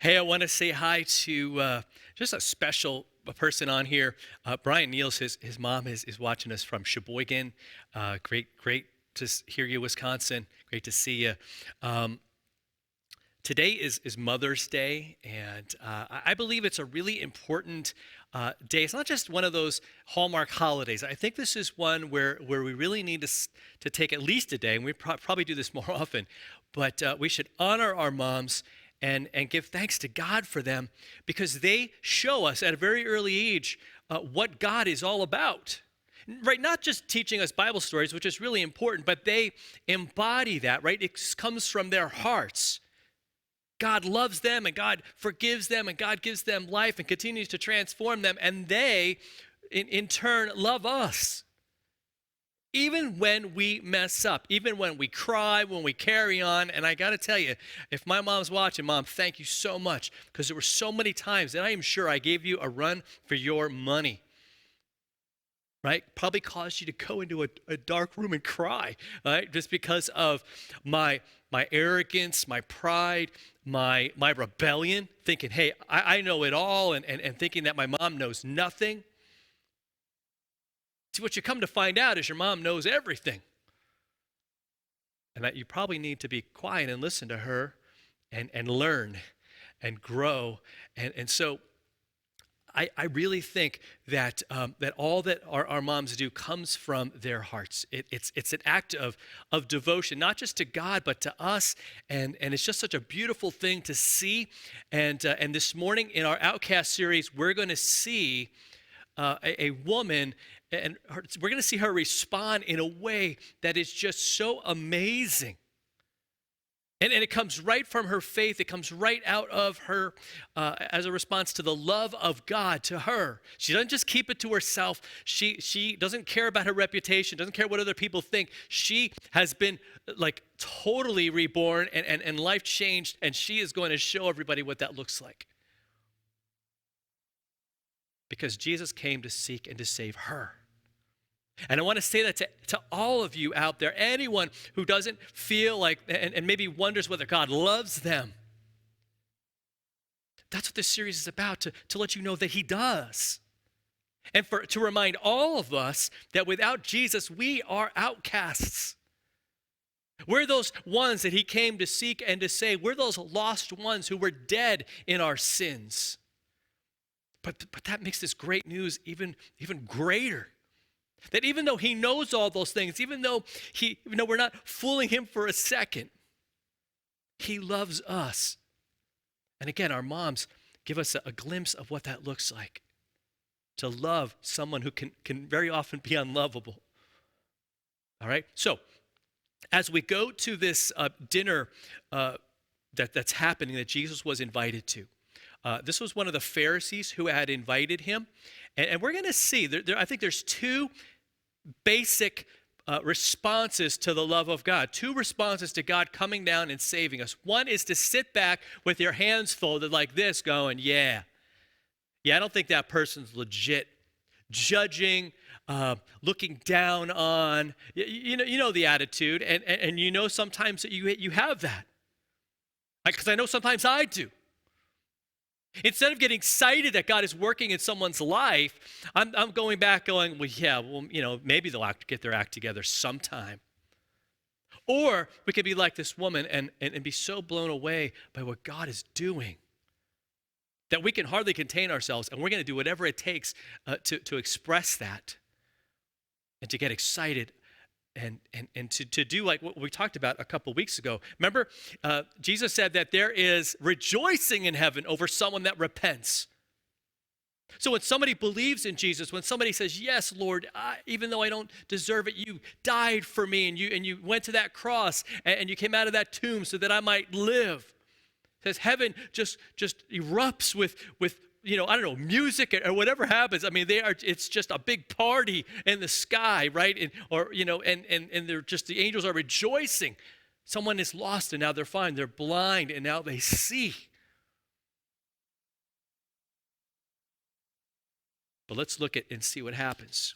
Hey, I want to say hi to just a special person on here. Brian Niels, his mom is watching us from Sheboygan. Great to hear you, Wisconsin. Great to see you. Um, Today is Mother's Day, and I believe it's a really important day. It's not just one of those Hallmark holidays. I think this is one where we really need to take at least a day, and we probably do this more often, but we should honor our moms and give thanks to God for them because they show us at a very early age what God is all about. Right, not just teaching us Bible stories, which is really important, but they embody that, right? It comes from their hearts. God loves them and God forgives them and God gives them life and continues to transform them. And they, in turn, love us. Even when we mess up, even when we cry, when we carry on. And I got to tell you, if my mom's watching, Mom, thank you so much because there were so many times that I am sure I gave you a run for your money. Right? Probably caused you to go into a dark room and cry, right? Just because of my arrogance, my pride, my rebellion, thinking, hey, I know it all, and thinking that my mom knows nothing. See, what you come to find out is your mom knows everything. And that you probably need to be quiet and listen to her and learn and grow. And so I really think that that all that our moms do comes from their hearts. It's an act of devotion, not just to God, but to us. And it's just such a beautiful thing to see. And this morning in our Outcasts series, we're going to see a woman, and we're going to see her respond in a way that is just so amazing. And it comes right from her faith. It comes right out of her as a response to the love of God to her. She doesn't just keep it to herself. She doesn't care about her reputation, doesn't care what other people think. She has been like totally reborn and life changed, and she is going to show everybody what that looks like. Because Jesus came to seek and to save her. And I want to say that to all of you out there, anyone who doesn't feel like, and maybe wonders whether God loves them. That's what this series is about, to let you know that he does. And to remind all of us that without Jesus, we are outcasts. We're those ones that he came to seek and to save. We're those lost ones who were dead in our sins. But that makes this great news even greater. That even though he knows all those things, even though we're not fooling him for a second, he loves us. And again, our moms give us a glimpse of what that looks like. To love someone who can very often be unlovable. All right? So, as we go to this dinner that's happening that Jesus was invited to, this was one of the Pharisees who had invited him. And we're going to see, I think there's two basic responses to the love of God. Two responses to God coming down and saving us. One is to sit back with your hands folded like this going, yeah, I don't think that person's legit. Judging, looking down on, you know the attitude. And you know sometimes that you have that. Because I know sometimes I do. Instead of getting excited that God is working in someone's life, I'm going back going, maybe they'll get their act together sometime. Or we could be like this woman and be so blown away by what God is doing that we can hardly contain ourselves, and we're going to do whatever it takes to express that and to get excited and to do like what we talked about a couple weeks ago. Remember, Jesus said that there is rejoicing in heaven over someone that repents. So when somebody believes in Jesus, when somebody says, yes, Lord, even though I don't deserve it, you died for me and you went to that cross and you came out of that tomb so that I might live. It says heaven just erupts with music or whatever happens. I mean, it's just a big party in the sky, right? And they're just, the angels are rejoicing. Someone is lost and now they're fine. They're blind and now they see. But let's look at and see what happens.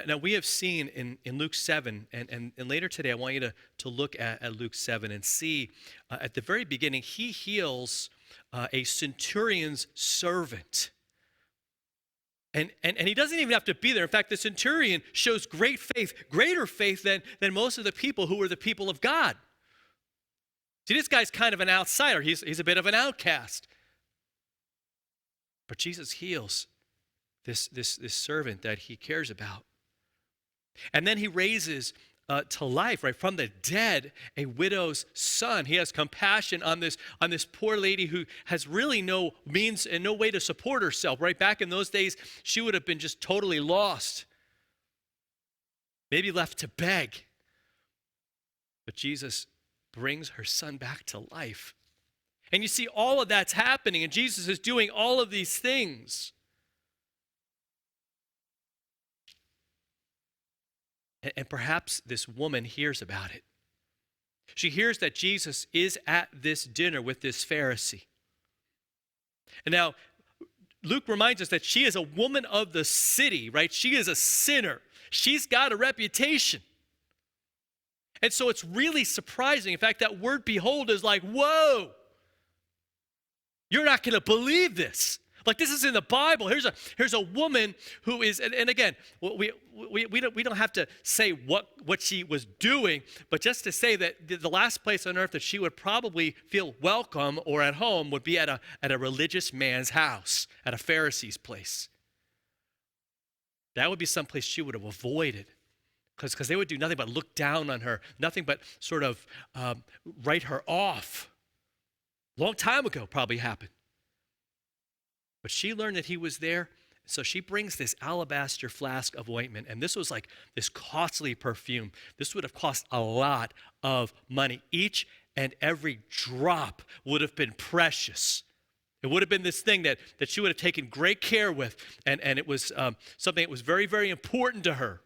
Now we have seen in Luke 7, and later today I want you to look at Luke 7 and see at the very beginning, he heals a centurion's servant. And he doesn't even have to be there. In fact, the centurion shows great faith, greater faith than most of the people who were the people of God. See, this guy's kind of an outsider. He's a bit of an outcast. But Jesus heals this servant that he cares about. And then he raises to life, right, from the dead, a widow's son. He has compassion on this poor lady who has really no means and no way to support herself, right? Back in those days, she would have been just totally lost, maybe left to beg. But Jesus brings her son back to life. And you see all of that's happening, and Jesus is doing all of these things. And perhaps this woman hears about it. She hears that Jesus is at this dinner with this Pharisee. And now, Luke reminds us that she is a woman of the city, right? She is a sinner. She's got a reputation. And so it's really surprising. In fact, that word behold is like, whoa, you're not going to believe this. Like, this is in the Bible. Here's a woman who is, and again, we don't have to say what she was doing, but just to say that the last place on earth that she would probably feel welcome or at home would be at a religious man's house, at a Pharisee's place. That would be someplace she would have avoided, because they would do nothing but look down on her, nothing but sort of write her off. Long time ago probably happened. But she learned that he was there, so she brings this alabaster flask of ointment, and this was like this costly perfume. This would have cost a lot of money. Each and every drop would have been precious. It would have been this thing that she would have taken great care with, and it was something that was very, very important to her.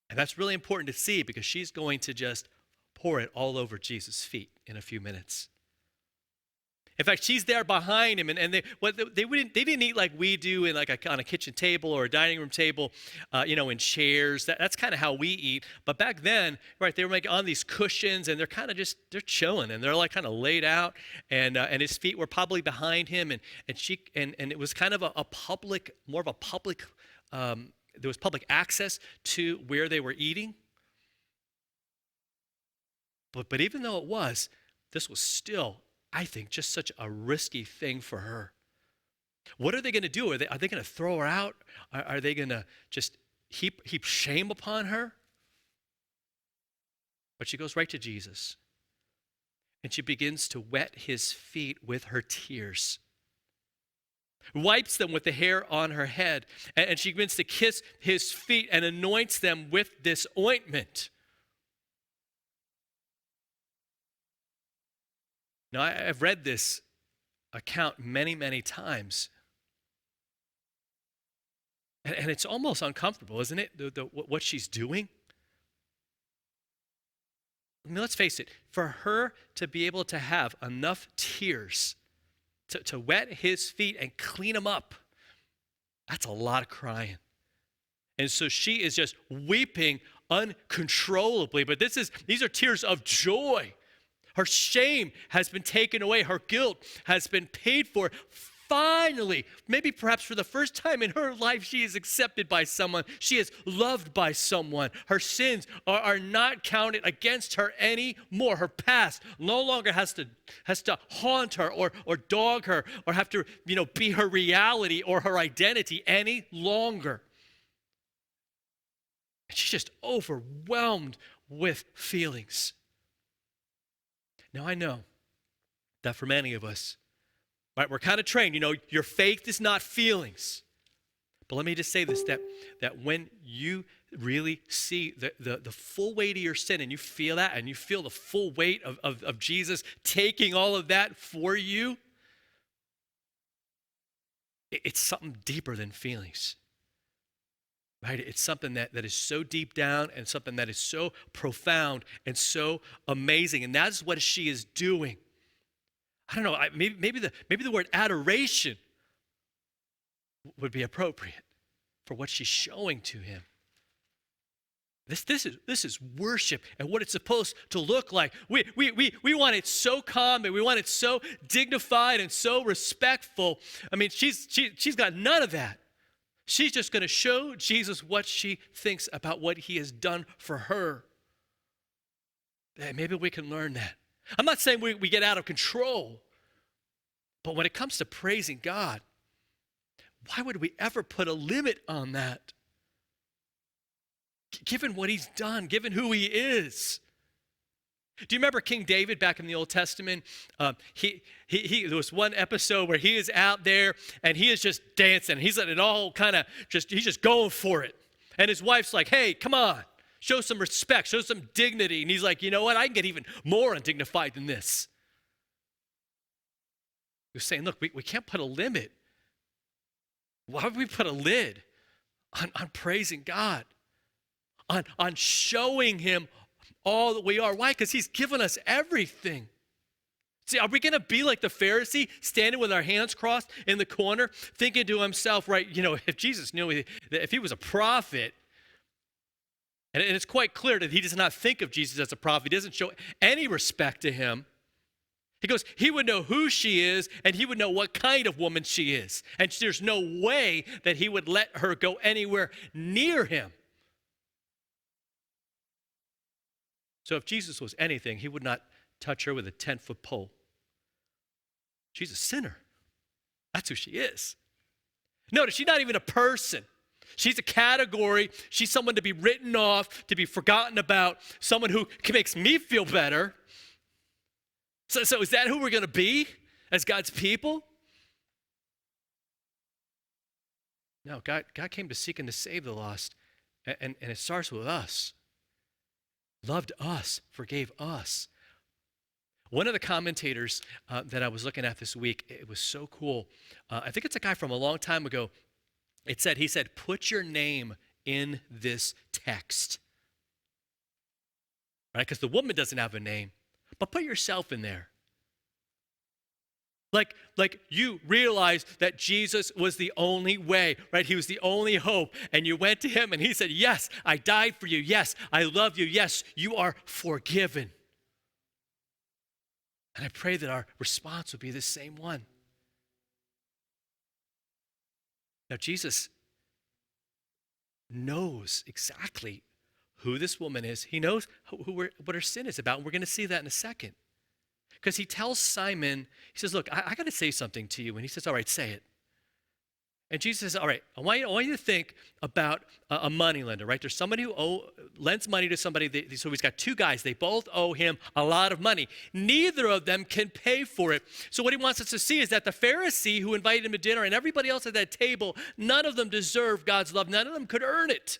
And that's really important to see, because she's going to just pour it all over Jesus' feet in a few minutes. In fact, she's there behind him, and they didn't eat like we do on a kitchen table or a dining room table, in chairs. That's kind of how we eat. But back then, right, they were on these cushions, and they're chilling, and they're like kind of laid out, and his feet were probably behind him, and it was kind of more of a public. There was public access to where they were eating. But even though it was, this was still, I think, just such a risky thing for her. What are they going to do? Are they going to throw her out? Are they going to just heap shame upon her? But she goes right to Jesus, and she begins to wet his feet with her tears, wipes them with the hair on her head, and she begins to kiss his feet and anoints them with this ointment. Now, I've read this account many, many times, and it's almost uncomfortable, isn't it, what she's doing? I mean, let's face it, for her to be able to have enough tears to wet his feet and clean them up, that's a lot of crying. And so she is just weeping uncontrollably, but these are tears of joy. Her shame has been taken away. Her guilt has been paid for. Finally, maybe perhaps for the first time in her life, she is accepted by someone. She is loved by someone. Her sins are not counted against her anymore. Her past no longer has to haunt her or dog her or have to, be her reality or her identity any longer. And she's just overwhelmed with feelings. Now, I know that for many of us, right, we're kind of trained, your faith is not feelings. But let me just say this, that when you really see the full weight of your sin and you feel that and you feel the full weight of Jesus taking all of that for you, it's something deeper than feelings. Right? It's something that is so deep down and something that is so profound and so amazing. And that's what she is doing. I don't know, maybe the word adoration would be appropriate. for what she's showing to him. This is worship and what it's supposed to look like. We want it so calm and we want it so dignified and so respectful. I mean, she's got none of that. She's just going to show Jesus what she thinks about what he has done for her. Hey, maybe we can learn that. I'm not saying we get out of control, but when it comes to praising God, why would we ever put a limit on that? Given what he's done, given who he is. Do you remember King David back in the Old Testament? There was one episode where he is out there and he is just dancing. He's letting it all he's just going for it. And his wife's like, hey, come on, show some respect, show some dignity. And he's like, you know what? I can get even more undignified than this. He was saying, look, we can't put a limit. Why would we put a lid on praising God? On showing him all that we are. Why? Because he's given us everything. See, are we going to be like the Pharisee, standing with our hands crossed in the corner, thinking to himself, right, if Jesus knew, if he was a prophet, and it's quite clear that he does not think of Jesus as a prophet. He doesn't show any respect to him. He goes, he would know who she is, and he would know what kind of woman she is. And there's no way that he would let her go anywhere near him. So if Jesus was anything, he would not touch her with a 10-foot pole. She's a sinner. That's who she is. Notice, she's not even a person. She's a category. She's someone to be written off, to be forgotten about, someone who makes me feel better. So is that who we're going to be as God's people? No, God came to seek and to save the lost, and it starts with us. Loved us, forgave us. One of the commentators that I was looking at this week, it was so cool. I think it's a guy from a long time ago. He said, put your name in this text. Right? Because the woman doesn't have a name, but put yourself in there. Like you realized that Jesus was the only way, right? He was the only hope. And you went to him and he said, yes, I died for you. Yes, I love you. Yes, you are forgiven. And I pray that our response would be the same one. Now, Jesus knows exactly who this woman is. He knows what her sin is about. And we're going to see that in a second. Because he tells Simon, he says, look, I got to say something to you. And he says, all right, say it. And Jesus says, all right, I want you to think about a moneylender, right? There's somebody who lends money to somebody. So he's got two guys. They both owe him a lot of money. Neither of them can pay for it. So what he wants us to see is that the Pharisee who invited him to dinner and everybody else at that table, none of them deserve God's love. None of them could earn it.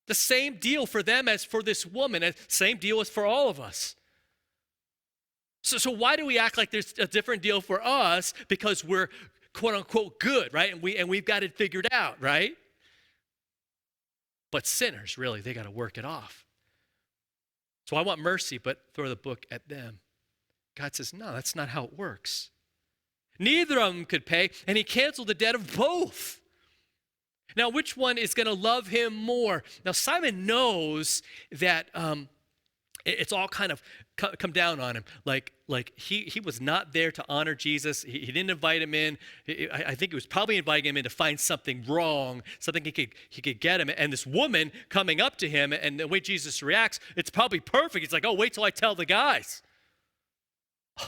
The same deal for them as for this woman. And same deal as for all of us. So why do we act like there's a different deal for us? Because we're quote unquote good, right? And we've got it figured out, right? But sinners, really, they got to work it off. So I want mercy, but throw the book at them. God says, no, that's not how it works. Neither of them could pay, and he canceled the debt of both. Now, which one is going to love him more? Now, Simon knows that it's all kind of come down on him. Like he was not there to honor Jesus. He didn't invite him in. I think he was probably inviting him in to find something wrong, something he could get him. And this woman coming up to him, and the way Jesus reacts, it's probably perfect. It's like, oh, wait till I tell the guys.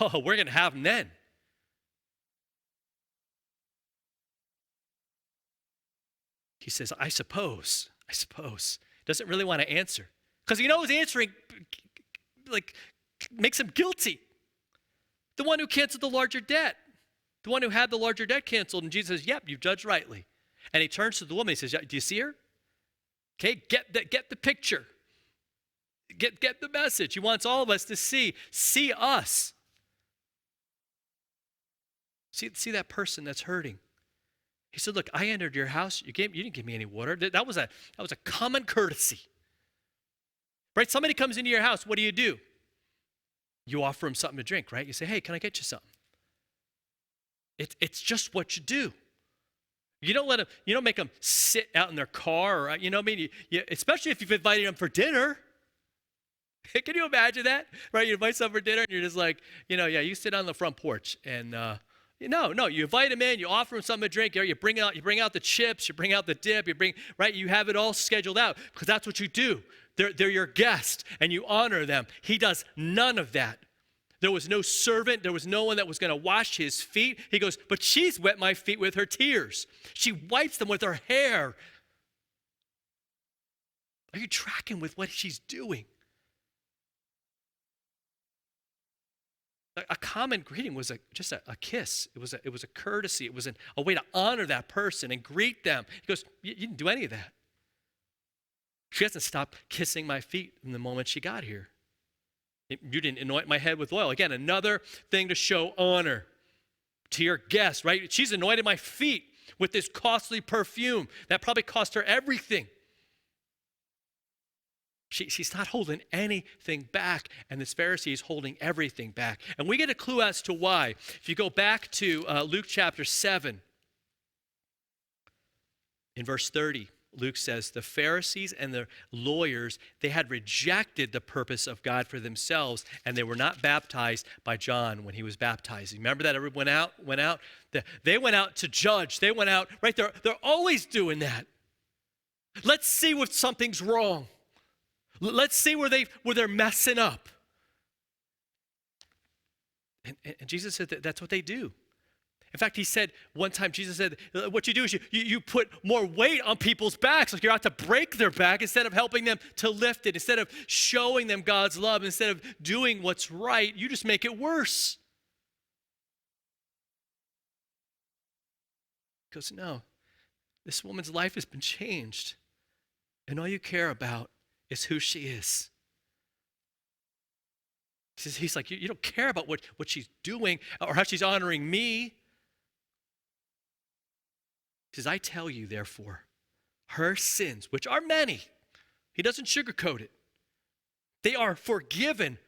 Oh, we're going to have him then. He says, I suppose. Doesn't really want to answer. Because he knows answering makes him guilty. The one who canceled the larger debt. The one who had the larger debt canceled. And Jesus says, yep, you judged rightly. And he turns to the woman. He says, do you see her? Okay, get the picture. Get the message. He wants all of us to see us. See that person that's hurting. He said, look, I entered your house. You didn't give me any water. That was a common courtesy. Right? Somebody comes into your house. What do? You offer him something to drink, right? You say, hey, can I get you something? It's just what you do. You don't make them sit out in their car, or, what I mean? Especially if you've invited them for dinner. Can you imagine that? Right? You invite someone for dinner and you're just like, yeah, you sit on the front porch and, no, you invite them in, you offer them something to drink, you bring out the chips, you bring out the dip, right? You have it all scheduled out because that's what you do. They're your guest and you honor them. He does none of that. There was no servant. There was no one that was going to wash his feet. He goes, but she's wet my feet with her tears. She wipes them with her hair. Are you tracking with what she's doing? A common greeting was just a kiss. It was a courtesy. It was a way to honor that person and greet them. He goes, you didn't do any of that. She hasn't stopped kissing my feet from the moment she got here. You didn't anoint my head with oil. Again, another thing to show honor to your guest, right? She's anointed my feet with this costly perfume. That probably cost her everything. She's not holding anything back, and this Pharisee is holding everything back. And we get a clue as to why. If you go back to Luke chapter 7, in verse 30, Luke says, the Pharisees and the lawyers, they had rejected the purpose of God for themselves, and they were not baptized by John when he was baptized. Remember that everyone went out? They went out to judge. They went out, right? They're always doing that. Let's see if something's wrong. Let's see where they're messing up. And Jesus said that's what they do. In fact, he said one time, Jesus said, what you do is you put more weight on people's backs, like you're out to break their back instead of helping them to lift it, instead of showing them God's love, instead of doing what's right, you just make it worse. He goes, no, this woman's life has been changed, and all you care about is who she is. He's like, you don't care about what she's doing or how she's honoring me. He says, I tell you, therefore, her sins, which are many, he doesn't sugarcoat it, they are forgiven.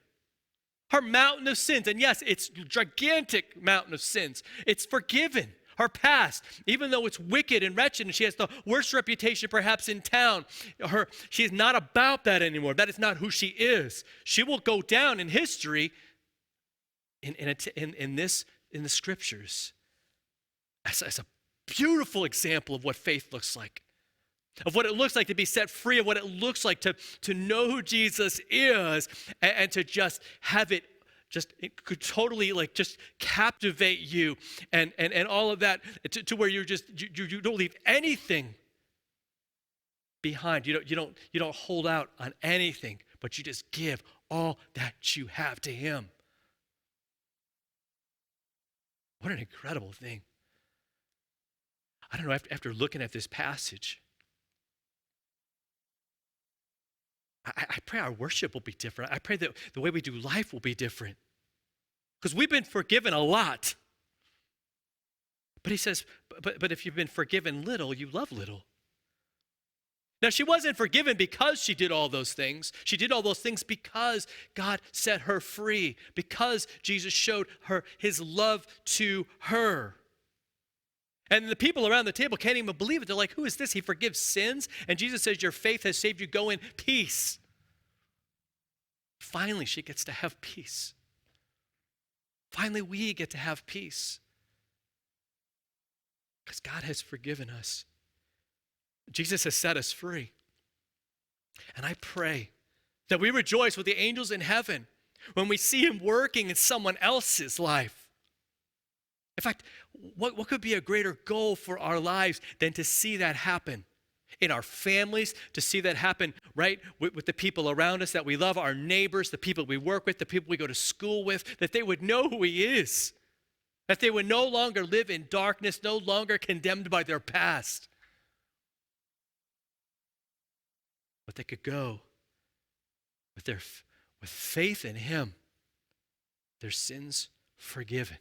Her mountain of sins, and yes, it's a gigantic mountain of sins, it's forgiven. Her past, even though it's wicked and wretched, and she has the worst reputation perhaps in town, she is not about that anymore. That is not who she is. She will go down in history in the scriptures as a beautiful example of what faith looks like, of what it looks like to be set free, of what it looks like to know who Jesus is, and to just have it it could totally just captivate you and all of that to where you don't leave anything behind. You don't hold out on anything, but you just give all that you have to him. What an incredible thing. I don't know, after looking at this passage, I pray our worship will be different. I pray that the way we do life will be different. Because we've been forgiven a lot. But he says, but if you've been forgiven little, you love little. Now, she wasn't forgiven because she did all those things. She did all those things because God set her free, because Jesus showed her his love to her. And the people around the table can't even believe it. They're like, who is this? He forgives sins? And Jesus says, your faith has saved you. Go in peace. Finally, she gets to have peace. Finally, we get to have peace. Because God has forgiven us. Jesus has set us free. And I pray that we rejoice with the angels in heaven when we see him working in someone else's life. In fact, what could be a greater goal for our lives than to see that happen in our families, to see that happen, right, with the people around us that we love, our neighbors, the people we work with, the people we go to school with, that they would know who he is, that they would no longer live in darkness, no longer condemned by their past, but they could go with faith in him, their sins forgiven.